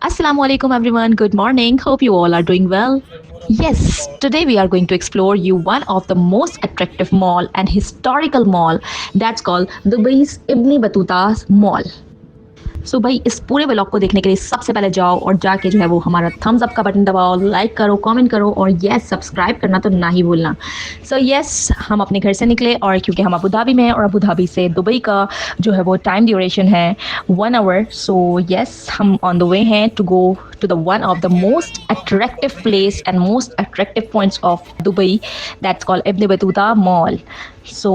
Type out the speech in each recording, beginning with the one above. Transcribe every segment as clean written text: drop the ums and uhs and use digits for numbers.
Assalamu alaikum everyone. Good morning. Hope you all are doing well. Yes, today we are going to explore you one of the most attractive mall and historical mall that's called Dubai's Ibn Battuta Mall. सो भाई इस पूरे vlog को देखने के लिए सबसे पहले जाओ और जाके जो है वो हमारा थम्स अप का बटन दबाओ, लाइक करो, कमेंट करो और यस सब्सक्राइब करना तो ना ही भूलना। सो यस हम अपने घर से निकले और क्योंकि हम अबू धाबी में हैं और अबू धाबी से दुबई का जो है वो टाइम ड्यूरेशन है 1 आवर। सो यस हम ऑन द वे हैं to go to the one of the most attractive place and most attractive points of Dubai that's called Ibn Battuta mall. So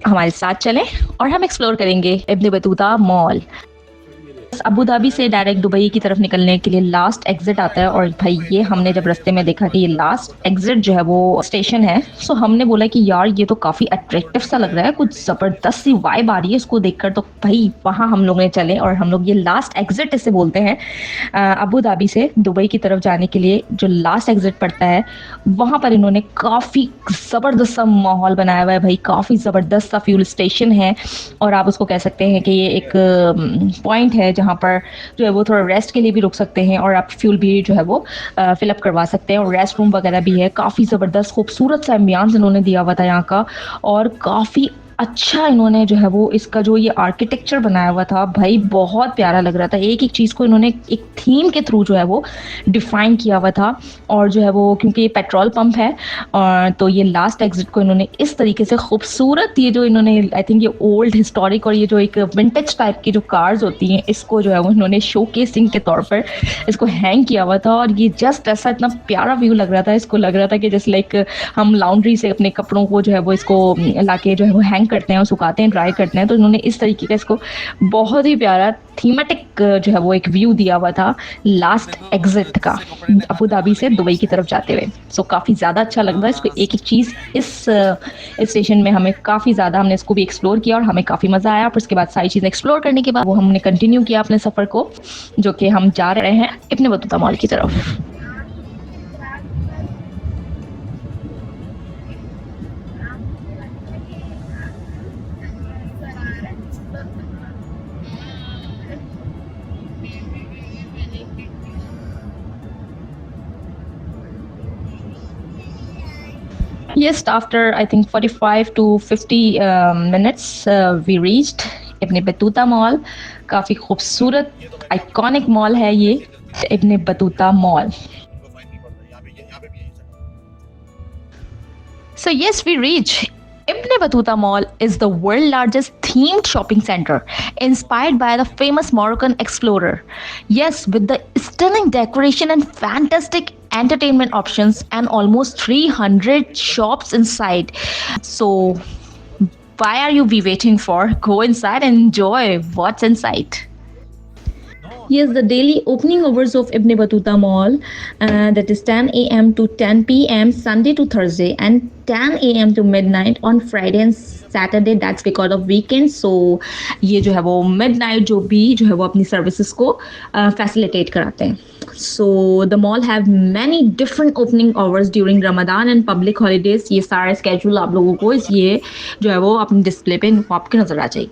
हमारे साथ चलें और हम एक्सप्लोर करेंगे Ibn Battuta mall. Abu Dhabi से direct Dubai की तरफ निकलने के लिए लास्ट एग्जिट आता है और भाई ये हमने जब रास्ते में देखा कि ये लास्ट एग्जिट जो है वो स्टेशन है, सो हमने बोला कि यार ये तो काफ़ी अट्रैक्टिव सा लग रहा है, कुछ ज़बरदस्त सी वाइब आ रही है इसको देखकर। तो भाई वहाँ हम लोग ने चले और हम लोग ये लास्ट एग्जिट इसे बोलते हैं अबू धाबी से दुबई की तरफ जाने के लिए जो लास्ट एग्जिट पड़ता है वहाँ पर इन्होंने काफ़ी ज़बरदस्त सा माहौल बनाया हुआ है भाई, काफ़ी ज़बरदस्त सा फ्यूल स्टेशन है और आप उसको कह सकते हैं कि ये एक पॉइंट है जहाँ पर जो है वो थोड़ा रेस्ट के लिए भी रुक सकते हैं और आप फ्यूल भी जो है वो फिलअप करवा सकते हैं और रेस्ट रूम वगैरह भी है। काफ़ी ज़बरदस्त खूबसूरत सा एम्बियंस इन्होंने दिया हुआ था यहाँ का और काफ़ी अच्छा इन्होंने जो है वो इसका जो ये आर्किटेक्चर बनाया हुआ था भाई बहुत प्यारा लग रहा था। एक एक चीज़ को इन्होंने एक थीम के थ्रू जो है वो डिफाइन किया हुआ था और जो है वो क्योंकि ये पेट्रोल पंप है और तो ये लास्ट एग्जिट को इन्होंने इस तरीके से खूबसूरत ये जो इन्होंने आई थिंक ये ओल्ड हिस्टोरिक और ये जो एक विंटेज टाइप की जो कार्स होती हैं इसको जो है वो इन्होंने शोकेसिंग के तौर पर इसको हैंग किया हुआ था और ये जस्ट ऐसा इतना प्यारा व्यू लग रहा था। इसको लग रहा था कि जैसे लाइक हम लॉन्ड्री से अपने कपड़ों को जो है वो इसको लाके जो है वो हैंग करते हैं और सुखाते हैं, ड्राई करते हैं, तो इन्होंने इस तरीके का इसको बहुत ही प्यारा थीमेटिक जो है वो एक व्यू दिया हुआ था लास्ट एग्जिट का अबू धाबी से दुबई की तरफ जाते हुए। सो काफ़ी ज़्यादा अच्छा लग रहा है इसको एक एक चीज़ इस स्टेशन में हमें काफ़ी ज़्यादा हमने इसको भी एक्सप्लोर किया और हमें काफ़ी मज़ा आया। और उसके बाद सारी चीज़ें एक्सप्लोर करने के बाद वो हमने कंटिन्यू किया अपने सफ़र को जो कि हम जा रहे हैं इब्न बतूता मॉल की तरफ। Yes, after I think 45 to 50 minutes, we reached ibn Battuta mall. काफ़ी खूबसूरत आइकॉनिक मॉल है ये इब्न Battuta mall. So yes, we reach. Ibn Battuta Mall is the world's largest themed shopping center, inspired by the famous Moroccan explorer. Yes, with the stunning decoration and fantastic entertainment options and almost 300 shops inside. So, why are you be waiting for? Go inside and enjoy what's inside. Yes, the daily opening hours of Ibn Battuta Mall, that is 10 a.m. to 10 p.m. Sunday to Thursday and 10 a.m. to midnight on Friday and Saturday. That's because of weekends. So ये जो है वो midnight जो भी जो है वो अपनी services को facilitate कराते हैं. So the mall have many different opening hours during Ramadan and public holidays. ये सारा schedule आप लोगों को ये जो है वो अपनी display पे आपके नजर आ जाएगी।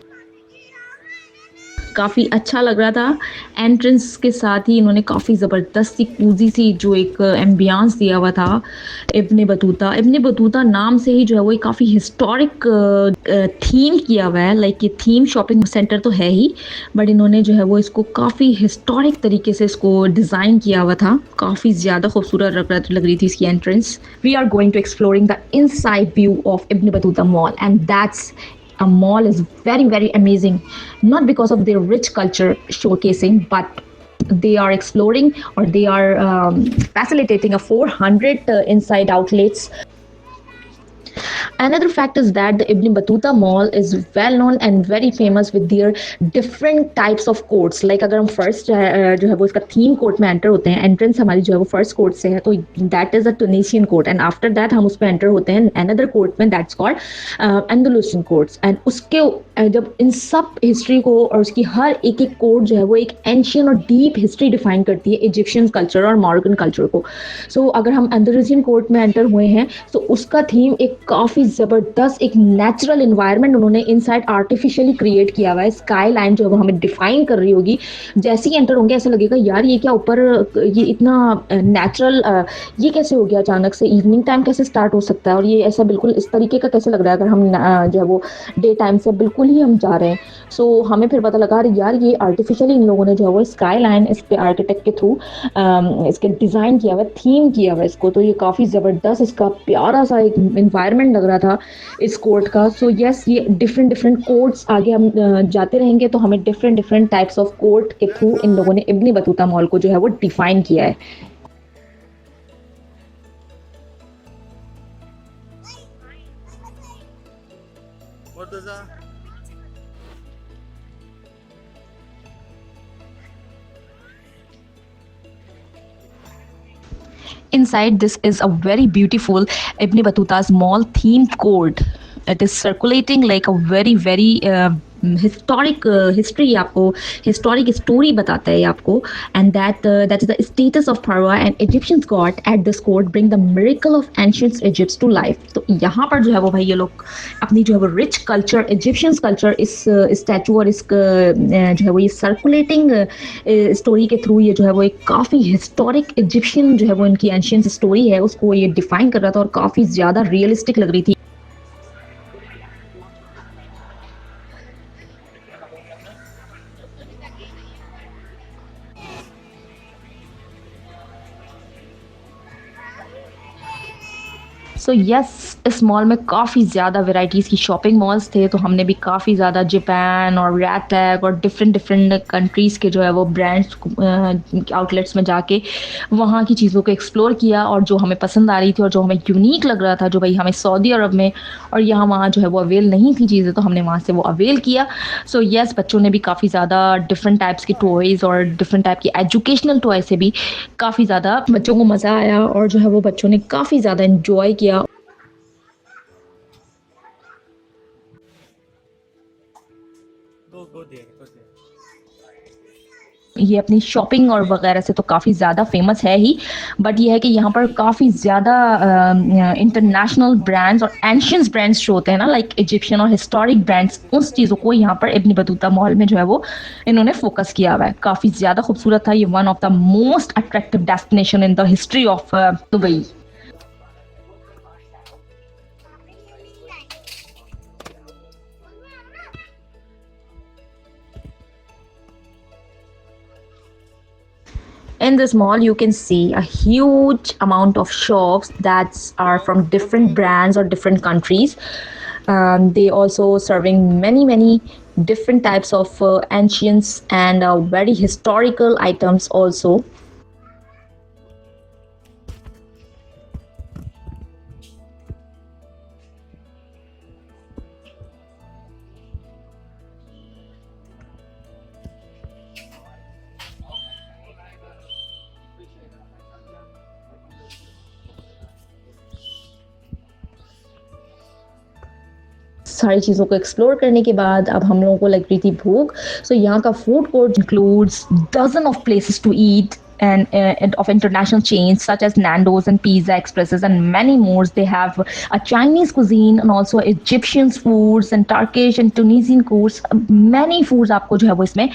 काफ़ी अच्छा लग रहा था। एंट्रेंस के साथ ही इन्होंने काफ़ी ज़बरदस्त सी कूजी सी जो एक एम्बियंस दिया हुआ था इब्न बतूता नाम से ही जो है वो काफ़ी हिस्टोरिक थीम किया हुआ है। लाइक ये थीम शॉपिंग सेंटर तो है ही बट इन्होंने जो है वो इसको काफ़ी हिस्टोरिक तरीके से इसको डिज़ाइन किया हुआ था। काफ़ी ज़्यादा खूबसूरत लग रही थी इसकी entrance. We are going to exploring the inside view of Ibn Battuta mall and that's a mall is very amazing, not because of their rich culture showcasing, but they are exploring or they are facilitating a 400 inside outlets. Another fact is that the Ibn Battuta Mall is well known and very famous with their different types of courts. Like अगर हम first जो है वो इसका theme court में enter होते हैं, entrance हमारी जो है वो first court से है, तो that is a Tunisian court and after that हम उस पे enter होते हैं another court में that's called Andalusian courts and उसके जब इन सब हिस्ट्री को और उसकी हर एक-एक कोड जो है वो एक एंशिएंट और डीप हिस्ट्री डिफाइन करती है इजिप्शियन कल्चर और मॉर्गन कल्चर को। सो अगर हम अंडरसियन कोर्ट में एंटर हुए हैं, तो उसका थीम एक काफ़ी ज़बरदस्त एक नेचुरल एनवायरनमेंट उन्होंने इनसाइड आर्टिफिशियली क्रिएट किया हुआ है। स्काई लाइन जो है वो हमें डिफाइन कर रही होगी। जैसे ही एंटर होंगे ऐसा लगेगा यार ये क्या ऊपर ये इतना नेचुरल ये कैसे हो गया अचानक से? इवनिंग टाइम कैसे स्टार्ट हो सकता है? और ये ऐसा बिल्कुल इस तरीके का कैसे लग रहा है अगर हम जो है वो डे टाइम से बिल्कुल ही हम जा रहे हैं। सो हमें फिर पता लगा अरे यार ये आर्टिफिशियली इन लोगों ने जो है वो स्काई लाइन इस पे आर्किटेक्ट के थ्रू इसके डिज़ाइन किया हुआ है, थीम किया हुआ है इसको। तो ये काफ़ी ज़बरदस्त इसका प्यारा सा एक एनवायरनमेंट लग रहा था इस कोर्ट का। सो यस ये डिफरेंट डिफरेंट कोर्ट्स आगे हम जाते रहेंगे तो हमें different different types of court के थ्रू इन लोगों ने इब्न बतूता मॉल को जो है वो डिफाइन किया है। Inside this is a very beautiful Ibn Battuta's mall themed court. It is circulating like a very historic history आपको historic story बताता है आपको and that is the status of Pharaoh and Egyptians god at this court bring the miracle of ancient Egypt to life। तो यहाँ पर जो है वो भाई ये लोग अपनी जो है वो रिच कल्चर इजिप्शियंस कल्चर इस स्टैचू और इस जो है वो ये सर्कुलेटिंग स्टोरी के थ्रू ये जो है वो एक काफ़ी हिस्टोरिक इजिप्शियन जो है वो इनकी एंशियंट स्टोरी है उसको ये डिफाइन कर रहा था और काफ़ी ज़्यादा रियलिस्टिक लग रही थी। सो यस इस मॉल में काफ़ी ज़्यादा वैराइटीज़ की शॉपिंग मॉल्स थे तो हमने भी काफ़ी ज़्यादा जापान और रैटैग और डिफरेंट डिफरेंट कंट्रीज़ के जो है वो ब्रांड्स आउटलेट्स में जाके वहाँ की चीज़ों को एक्सप्लोर किया और जो हमें पसंद आ रही थी और जो हमें यूनिक लग रहा था जो भाई हमें सऊदी अरब में और यहाँ वहाँ जो है वो अवेल नहीं थी चीज़ें तो हमने वहाँ से वो अवेल किया। सो यस बच्चों ने भी काफ़ी ज़्यादा डिफरेंट टाइप्स के टॉयज़ और डिफरेंट टाइप की एजुकेशनल टॉय से भी काफ़ी ज़्यादा बच्चों को मज़ा आया और जो है वो बच्चों ने काफ़ी ज़्यादा इन्जॉय किया। ये अपनी शॉपिंग और वगैरह से तो काफ़ी ज़्यादा फेमस है ही बट ये है कि यहाँ पर काफ़ी ज़्यादा इंटरनेशनल ब्रांड्स और एंशियंट ब्रांड्स जो होते हैं ना लाइक इजिप्शियन और हिस्टोरिक ब्रांड्स उस चीज़ों को यहाँ पर इब्न बतूता मॉल में जो है वो इन्होंने फोकस किया हुआ है। काफ़ी ज़्यादा खूबसूरत था ये one of the most attractive destination in the history of Dubai. In this mall you can see a huge amount of shops that are from different brands or different countries. They also serving many different types of ancients and very historical items also. सारी चीज़ों को explore करने के बाद अब हम लोगों को लग रही थी भूख। सो यहाँ का food court includes dozen of places to eat and of international chains such as Nando's and Pizza Expresses and many more. They have a Chinese cuisine and also Egyptian foods and Turkish and Tunisian foods. Many foods आपको जो है वो इसमें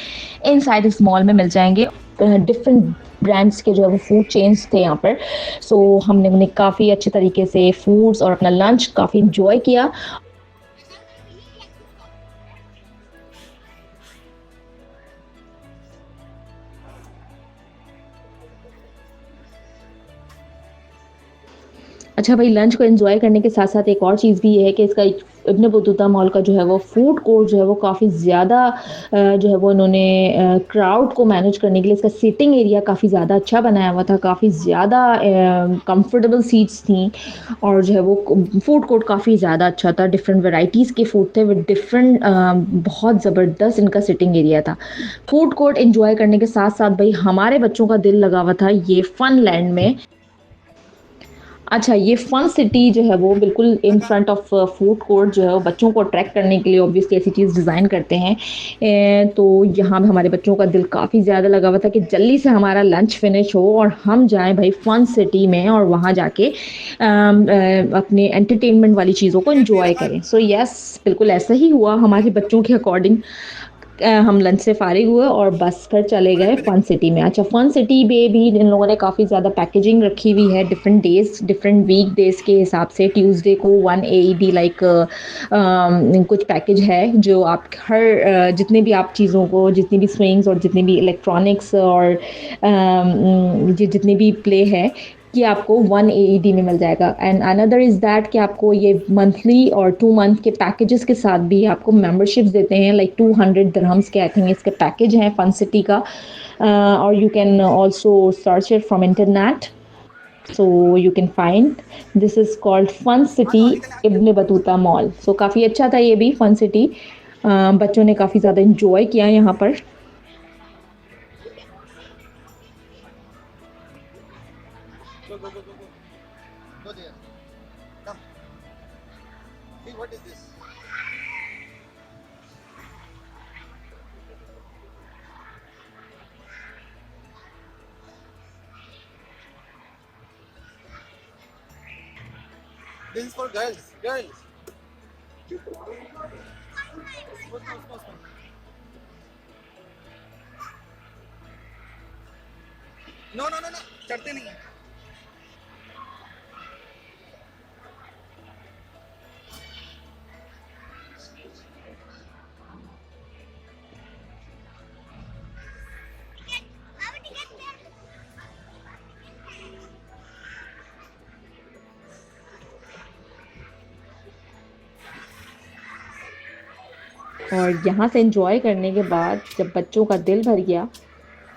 inside इस mall में मिल जाएंगे। Different brands के जो है वो फूड चेन्स थे यहाँ पर। सो हमने उन्हें काफ़ी अच्छे तरीके से फूड्स और अपना लंच काफ़ी इंजॉय किया। अच्छा भाई लंच को एंजॉय करने के साथ साथ एक और चीज़ भी ये है कि इसका इब्न बतूता मॉल का जो है वो फूड कोर्ट जो है वो काफ़ी ज़्यादा जो है वो इन्होंने क्राउड को मैनेज करने के लिए इसका सीटिंग एरिया काफ़ी ज़्यादा अच्छा बनाया हुआ था। काफ़ी ज़्यादा कंफर्टेबल सीट्स थी और जो है वो फूड कोर्ट काफ़ी ज़्यादा अच्छा था। डिफरेंट वैराइटीज़ के फूड थे विद डिफरेंट बहुत ज़बरदस्त इनका सिटिंग एरिया था। फूड कोर्ट एंजॉय करने के साथ साथ भाई हमारे बच्चों का दिल लगा हुआ था ये फन लैंड में। अच्छा, ये फन सिटी जो है वो बिल्कुल in front of food court जो है वो बच्चों को अट्रैक्ट करने के लिए ऑब्वियसली ऐसी चीज़ डिज़ाइन करते हैं। तो यहाँ पे हमारे बच्चों का दिल काफ़ी ज़्यादा लगा हुआ था कि जल्दी से हमारा लंच फिनिश हो और हम जाएं भाई फन सिटी में और वहाँ जाके अपने एंटरटेनमेंट वाली चीज़ों को एंजॉय करें। सो यस, बिल्कुल ऐसा ही हुआ हमारे बच्चों के अकॉर्डिंग। हम लंच से फारिग हुए और बस पर चले गए फन सिटी में। अच्छा, फन सिटी में भी इन लोगों ने काफ़ी ज़्यादा पैकेजिंग रखी हुई है different days, different week days के हिसाब से। ट्यूसडे को 1 AED लाइक कुछ पैकेज है जो आप हर जितने भी आप चीज़ों को, जितनी भी स्विंग्स और जितनी भी इलेक्ट्रॉनिक्स और जितनी भी प्ले है कि आपको 1 AED में मिल जाएगा। एंड अनदर इज़ दैट कि आपको ये मंथली और 2 मंथ के पैकेजेस के साथ भी आपको मेंबरशिप्स देते हैं, लाइक 200 दिरहम्स के आई थिंक इसके पैकेज हैं फन सिटी का। और you can also search it from internet, so you can find this is called fun city Ibn Battuta mall. So काफ़ी अच्छा था ये भी फन सिटी। बच्चों ने काफ़ी ज़्यादा इंजॉय किया यहाँ पर। Go, go, go, go, go. Go there. Come. See, what is this? This is for girls. Girls. Small, small, small, small. No, no, no, no. चढ़ते नहीं हैं. और यहाँ से एंजॉय करने के बाद जब बच्चों का दिल भर गया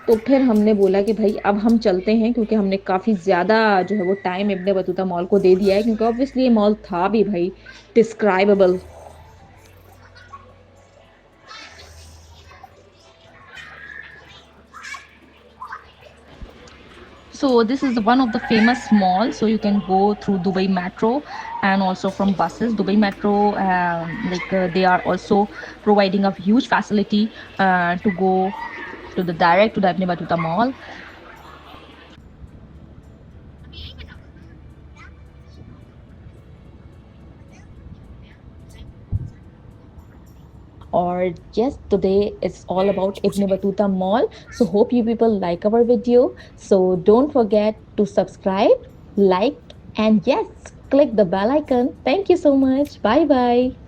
तो फिर हमने बोला कि भाई अब हम चलते हैं, क्योंकि हमने काफ़ी ज़्यादा जो है वो टाइम इब्ने बतूता मॉल को दे दिया है, क्योंकि ऑब्वियसली ये मॉल था भी भाई डिस्क्राइबेबल। So this is one of the famous malls. So you can go through Dubai Metro and also from buses. Dubai Metro, they are also providing a huge facility to go to the direct to the Ibn Battuta Mall. Or yes, today it's all about Ibn Battuta Mall. So hope you people like our video. So don't forget to subscribe, like, and yes, click the bell icon. Thank you so much. Bye bye.